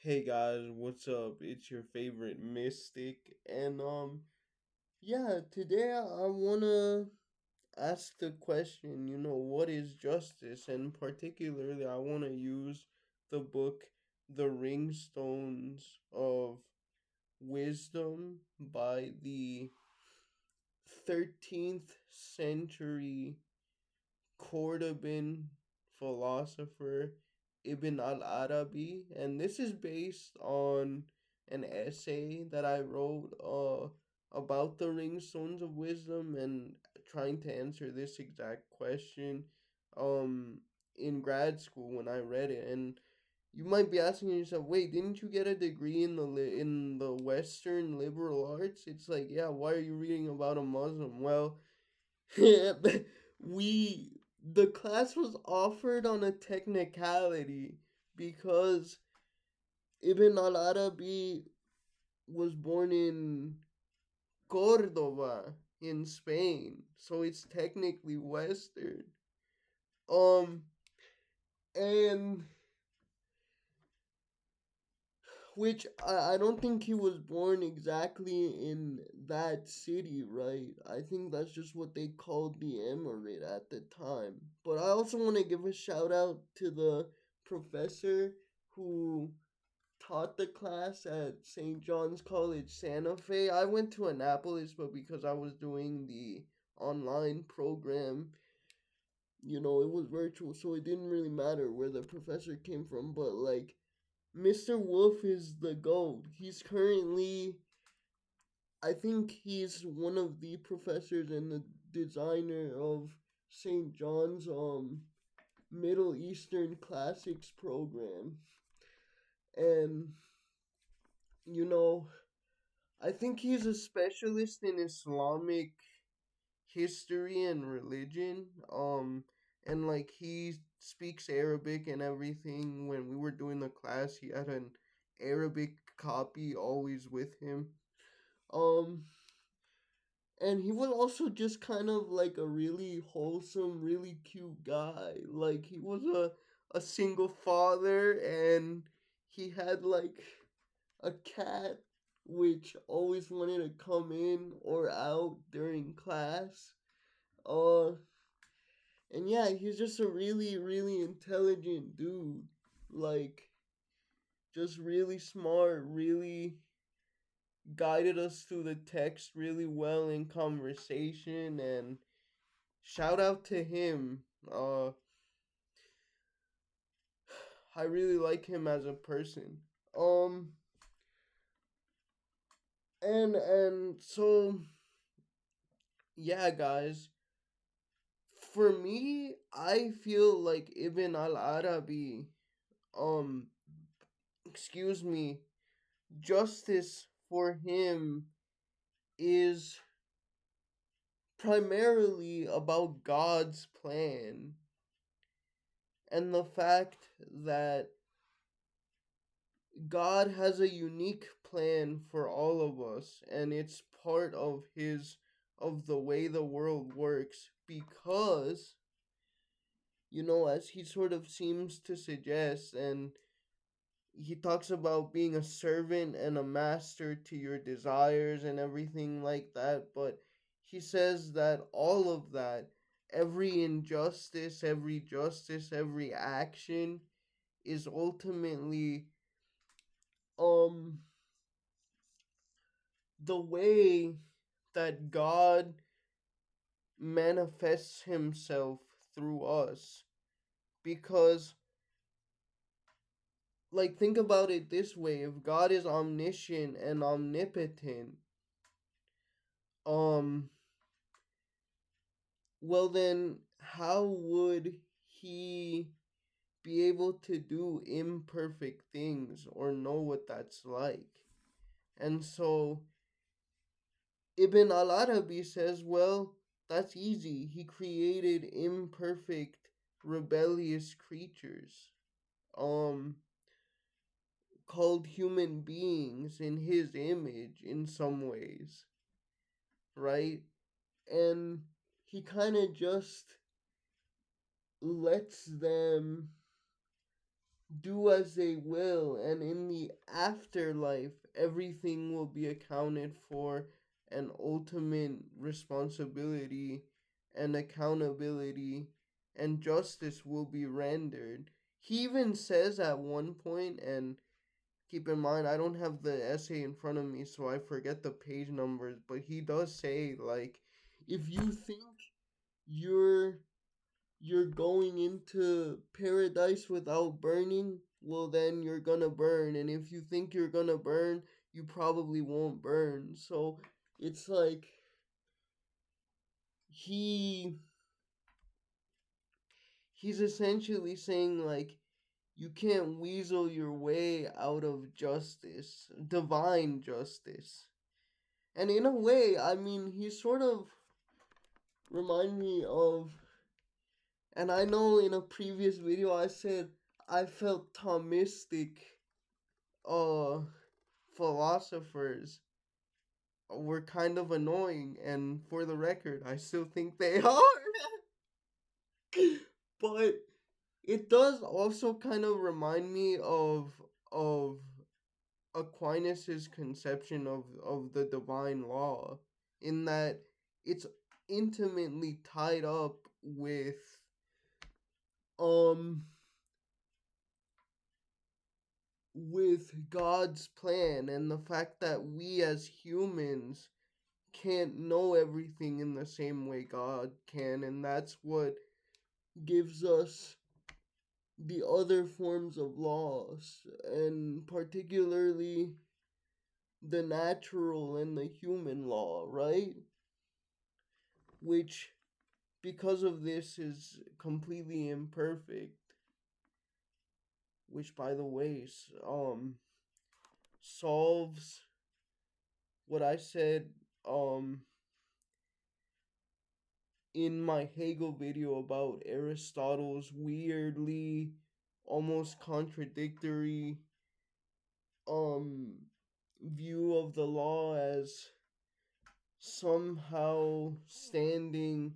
Hey guys, what's up? It's your favorite mystic, and yeah, today I wanna ask the question, what is justice? And particularly, I wanna use the book The Ringstones of Wisdom by the 13th century Cordoban philosopher Ibn al-Arabi, and this is based on an essay that I wrote about the Ringstones of Wisdom and trying to answer this exact question um in grad school when I read it. And you might be asking yourself, wait, didn't you get a degree in the Western liberal arts? It's like, yeah, why are you reading about a Muslim? Well, we the class was offered on a technicality because Ibn al-Arabi was born in Cordoba in Spain, so it's technically Western. Um, and which I don't think he was born exactly in that city, right? I think that's just what they called the emirate at the time. But I also want to give a shout out to the professor who taught the class at St. John's College Santa Fe. I went to Annapolis, but because I was doing the online program, it was virtual, so it didn't really matter where the professor came from. But like, Mr. Wolf is the GOAT. He's currently, I think he's one of the professors and the designer of St. John's Middle Eastern Classics program. And, you know, I think he's a specialist in Islamic history and religion. And like he speaks Arabic and everything. When we were doing the class, he had an Arabic copy always with him. Um, and he was also just kind of like a really wholesome, really cute guy. Like he was a single father, and he had like a cat which always wanted to come in or out during class. Uh and yeah, he's just a really, really intelligent dude. Like, just really smart, really guided us through the text really well in conversation. And shout out to him. I really like him as a person. And so yeah, guys. For me, I feel like Ibn al Arabi, um, excuse me, justice for him is primarily about God's plan and the fact that God has a unique plan for all of us, and it's part of the way the world works because, as he sort of seems to suggest, and he talks about being a servant and a master to your desires and everything like that. But he says that all of that, every injustice, every justice, every action is ultimately um the way that God manifests himself through us. Because, like, think about it this way: if God is omniscient and omnipotent, um well, then how would he be able to do imperfect things or know what that's like? And so Ibn al Arabi says, well, that's easy. He created imperfect, rebellious creatures, um, called human beings in his image in some ways, right? And he kind of just lets them do as they will, and in the afterlife, everything will be accounted for, and ultimate responsibility and accountability and justice will be rendered. He even says at one point, and keep in mind, I don't have the essay in front of me, so I forget the page numbers, but he does say, like, if you think you're you're going into paradise without burning, well, then you're gonna burn. And if you think you're gonna burn, you probably won't burn. So it's like he he's essentially saying, like, you can't weasel your way out of justice, divine justice. And in a way, I mean, he sort of remind me of, and I know in a previous video I said I felt Thomistic uh philosophers were kind of annoying, and for the record I still think they are. But it does also kind of remind me of Aquinas's conception of the divine law, in that it's intimately tied up um with God's plan, and the fact that we as humans can't know everything in the same way God can, and that's what gives us the other forms of laws, and particularly the natural and the human law, right? Which, because of this, is completely imperfect. Which, by the way, solves what I said um in my Hegel video about Aristotle's weirdly almost contradictory um view of the law as somehow standing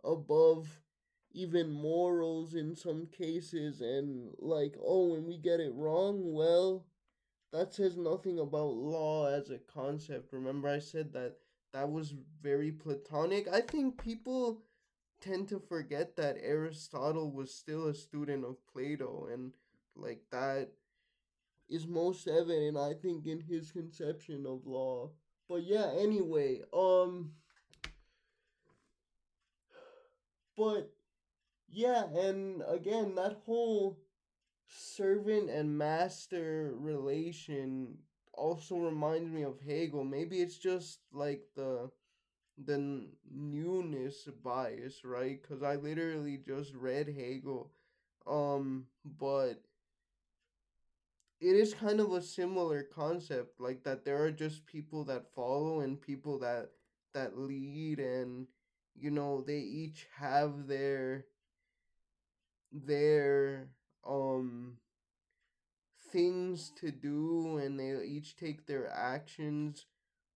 above even morals in some cases, and like, oh, when we get it wrong, well, that says nothing about law as a concept. Remember I said that that was very platonic. I think people tend to forget that Aristotle was still a student of Plato, and like that is most evident, I think, in his conception of law. But yeah, anyway, but yeah, and again, that whole servant and master relation also reminds me of Hegel. Maybe it's just like the newness bias, right? Because I literally just read Hegel, but it is kind of a similar concept, like that there are just people that follow and people that lead, and they each have their um things to do, and they each take their actions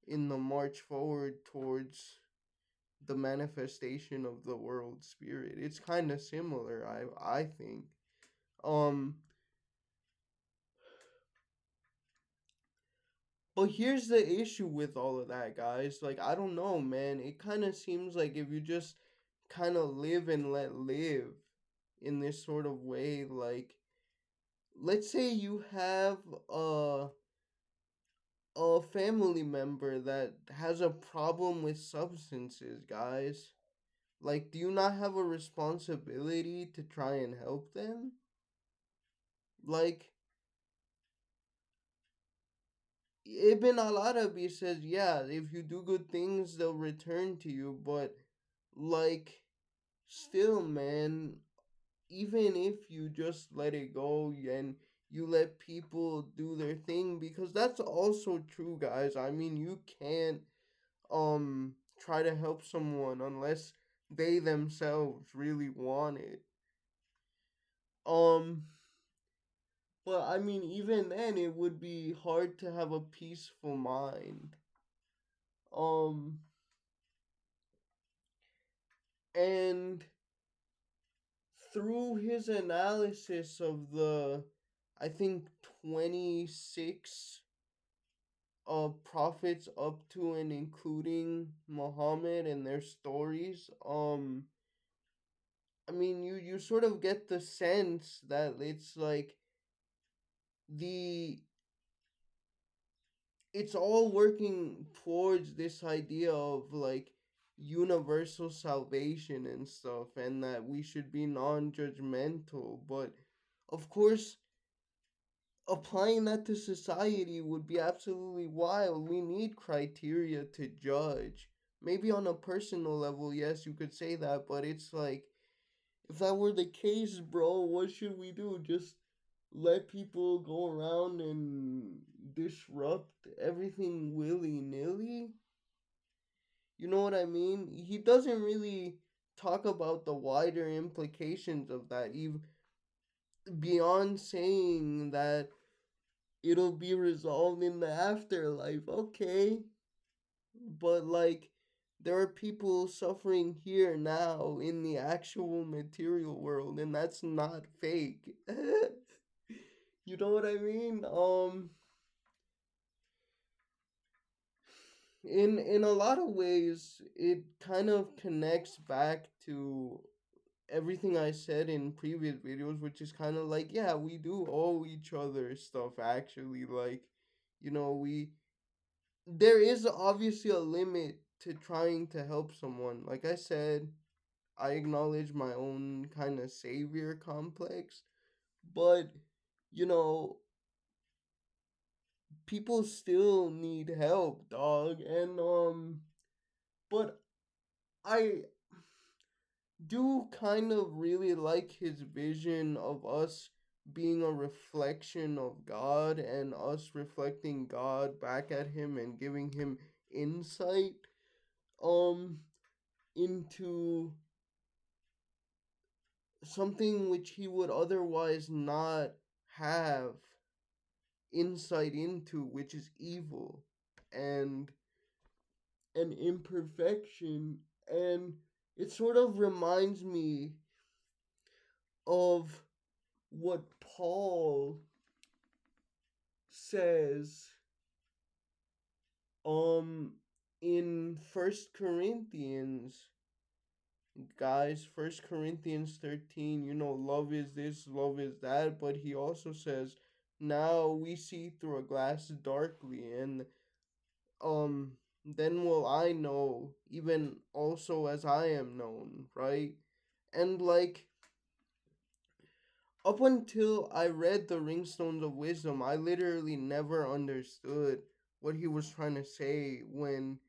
in the march forward towards the manifestation of the world spirit. It's kind of similar, I think. um But here's the issue with all of that, guys. Like, I don't know, man. It kind of seems like if you just kind of live and let live in this sort of way, like, let's say you have a family member that has a problem with substances, guys. Like, do you not have a responsibility to try and help them? Like, Ibn al-Arabi says, yeah, if you do good things, they'll return to you, but like, still, man, even if you just let it go and you let people do their thing, because that's also true, guys. I mean, you can't try to help someone unless they themselves really want it. Um but I mean, even then it would be hard to have a peaceful mind. Um and through his analysis of the I think 26 prophets up to and including Muhammad and their stories. I mean, you sort of get the sense that it's like the it's all working towards this idea of like universal salvation and stuff, and that we should be non-judgmental. But of course, applying that to society would be absolutely wild. We need criteria to judge. Maybe on a personal level, yes, you could say that, but it's like, if that were the case, bro, what should we do? Just let people go around and disrupt everything willy nilly? You know what I mean? He doesn't really talk about the wider implications of that, even beyond saying that it'll be resolved in the afterlife. Okay, but like, there are people suffering here now in the actual material world, and that's not fake. You know what I mean? In a lot of ways, it kind of connects back to everything I said in previous videos, which is kind of like, yeah, we do owe each other stuff actually. Like, we there is obviously a limit to trying to help someone. Like I said, I acknowledge my own kind of savior complex, but you know, people still need help, dog. And but I do kind of really like his vision of us being a reflection of God and us reflecting God back at him and giving him insight um into something which he would otherwise not have insight into, which is evil and an imperfection. And it sort of reminds me of what Paul says um in First Corinthians, guys. First Corinthians 13, love is this, love is that, but he also says, now we see through a glass darkly, and um then will I know, even also as I am known, right? And like, up until I read the Ringstones of Wisdom, I literally never understood what he was trying to say when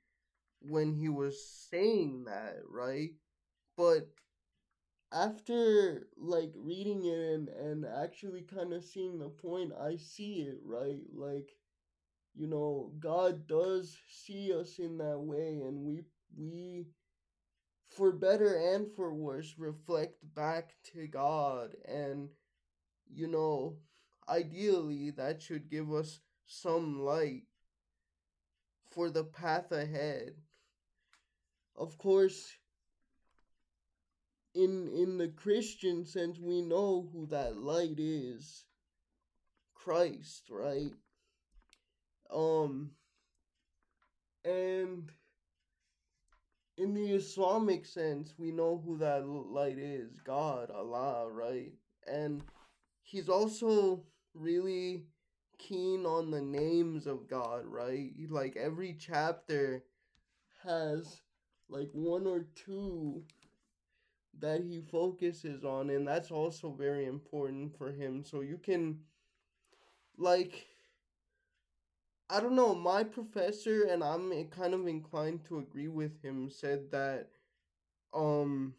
he was saying that, right? But after like reading it and actually kind of seeing the point, I see it, right? Like, God does see us in that way, and we for better and for worse reflect back to God. And you know ideally that should give us some light for the path ahead. Of course, in the Christian sense, we know who that light is: Christ, right? um and in the Islamic sense, we know who that light is: God, Allah, right? And he's also really keen on the names of God, right? Like, every chapter has like one or two that he focuses on, and that's also very important for him. So you can, like, I don't know, my professor, and I'm kind of inclined to agree with him, said that um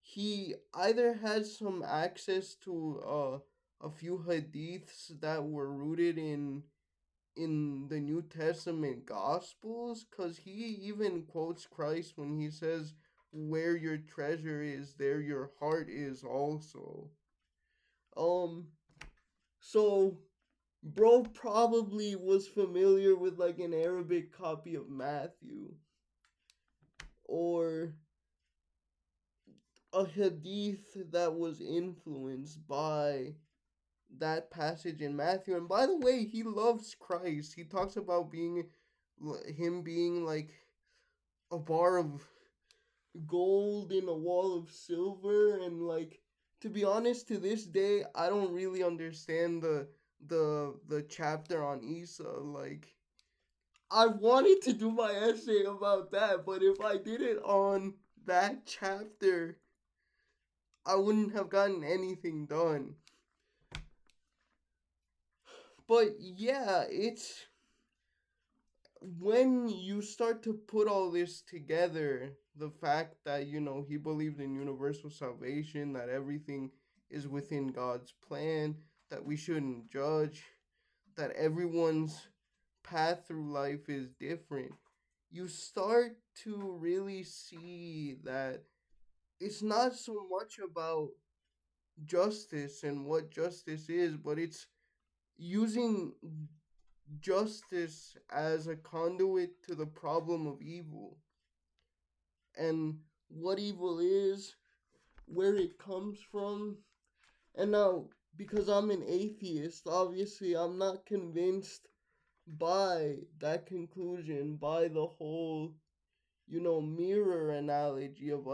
he either has some access to a few hadiths that were rooted in the New Testament Gospels, because he even quotes Christ when he says, where your treasure is, there your heart is also. Um, so, bro probably was familiar with like an Arabic copy of Matthew, or a hadith that was influenced by that passage in Matthew. And by the way, he loves Christ. He talks about him being like a bar of gold in a wall of silver, and like, to be honest, to this day I don't really understand the chapter on Isa. Like, I wanted to do my essay about that, but if I did it on that chapter, I wouldn't have gotten anything done. But yeah, it's when you start to put all this together, the fact that, he believed in universal salvation, that everything is within God's plan, that we shouldn't judge, that everyone's path through life is different, you start to really see that it's not so much about justice and what justice is, but it's using justice as a conduit to the problem of evil, and what evil is, where it comes from. And now, because I'm an atheist, obviously I'm not convinced by that conclusion, by the whole, mirror analogy of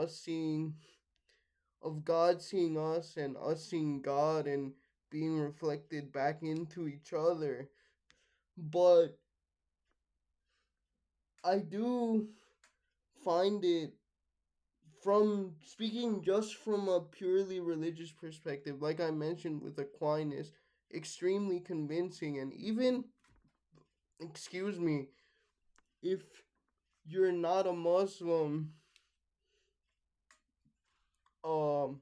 God seeing us and us seeing God and being reflected back into each other. But I do find it, from speaking just from a purely religious perspective, like I mentioned with Aquinas, extremely convincing. And even, excuse me, if you're not a Muslim, um,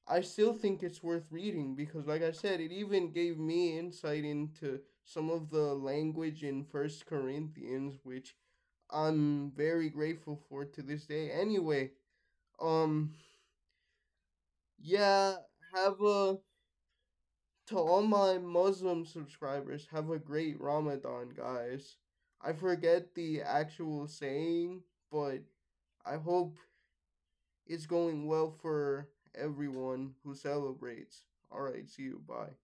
I still think it's worth reading because, like I said, it even gave me insight into some of the language in First Corinthians, which I'm very grateful for to this day. Anyway, um, yeah, have a to all my Muslim subscribers, have a great Ramadan, guys. I forget the actual saying, but I hope it's going well for everyone who celebrates. Alright, see you. Bye.